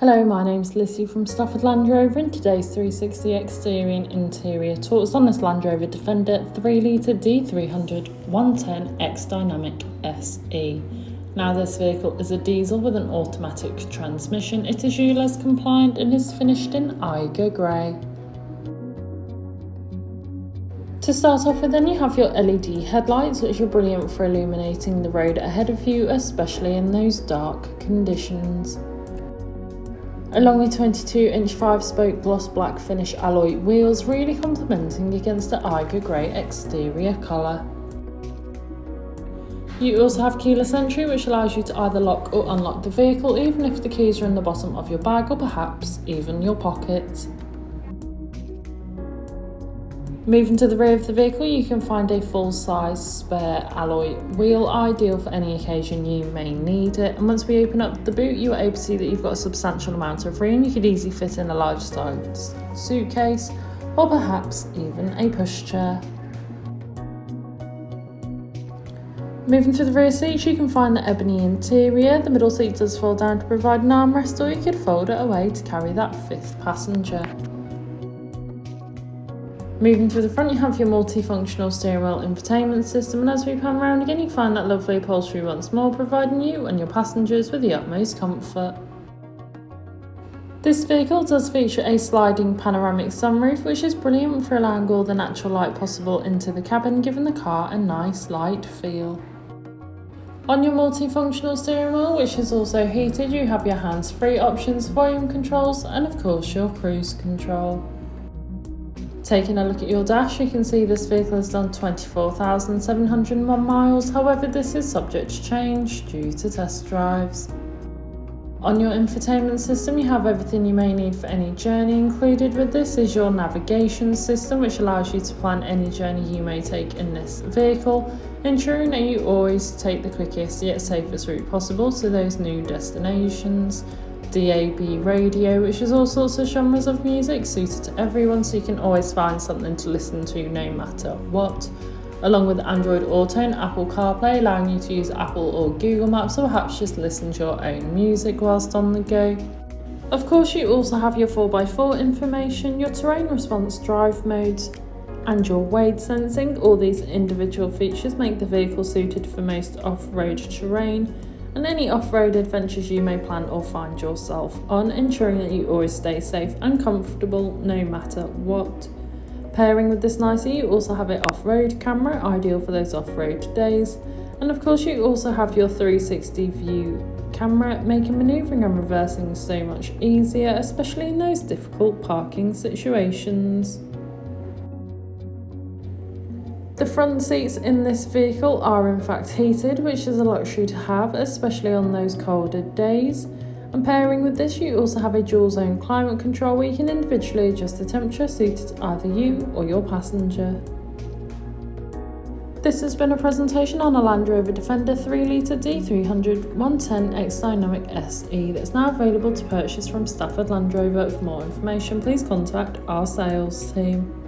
Hello, my name's Lizzie from Stafford Land Rover, and today's 360 exterior and interior tours on this Land Rover Defender 3.0 D300 110X Dynamic SE. Now this vehicle is a diesel with an automatic transmission. It is ULEZ compliant and is finished in Eiger grey. To start off with, then you have your LED headlights, which are brilliant for illuminating the road ahead of you, especially in those dark conditions. Along with 22-inch 5-spoke gloss black finish alloy wheels, really complementing against the Eiger grey exterior colour. You also have keyless entry, which allows you to either lock or unlock the vehicle, even if the keys are in the bottom of your bag or perhaps even your pocket. Moving to the rear of the vehicle, you can find a full-size spare alloy wheel, ideal for any occasion you may need it. And once we open up the boot, you are able to see that you've got a substantial amount of room. You could easily fit in a large-sized suitcase or perhaps even a pushchair. Moving to the rear seats, you can find the ebony interior. The middle seat does fold down to provide an armrest, or you could fold it away to carry that fifth passenger. Moving to the front, you have your multifunctional steering wheel infotainment system, and as we pan around again, you find that lovely upholstery once more, providing you and your passengers with the utmost comfort. This vehicle does feature a sliding panoramic sunroof, which is brilliant for allowing all the natural light possible into the cabin, giving the car a nice light feel. On your multifunctional steering wheel, which is also heated, you have your hands-free options, volume controls, and of course your cruise control. Taking a look at your dash, you can see this vehicle has done 24,701 miles, however this is subject to change due to test drives. On your infotainment system, you have everything you may need for any journey. Included with this is your navigation system, which allows you to plan any journey you may take in this vehicle, ensuring that you always take the quickest yet safest route possible to those new destinations. DAB radio, which is all sorts of genres of music suited to everyone, so you can always find something to listen to no matter what. Along with Android Auto and Apple Carplay, allowing you to use Apple or Google Maps, or perhaps just listen to your own music whilst on the go. Of course, you also have your 4x4 information, your terrain response drive modes, and your weight sensing. All these individual features make the vehicle suited for most off-road terrain and any off-road adventures you may plan or find yourself on, ensuring that you always stay safe and comfortable no matter what. Pairing with this nicely, you also have an off-road camera, ideal for those off-road days, and of course you also have your 360 view camera, making manoeuvring and reversing so much easier, especially in those difficult parking situations. The front seats in this vehicle are in fact heated, which is a luxury to have, especially on those colder days. And pairing with this, you also have a dual zone climate control where you can individually adjust the temperature suited to either you or your passenger. This has been a presentation on a Land Rover Defender 3.0 D300 110X Dynamic SE that's now available to purchase from Stafford Land Rover. For more information, please contact our sales team.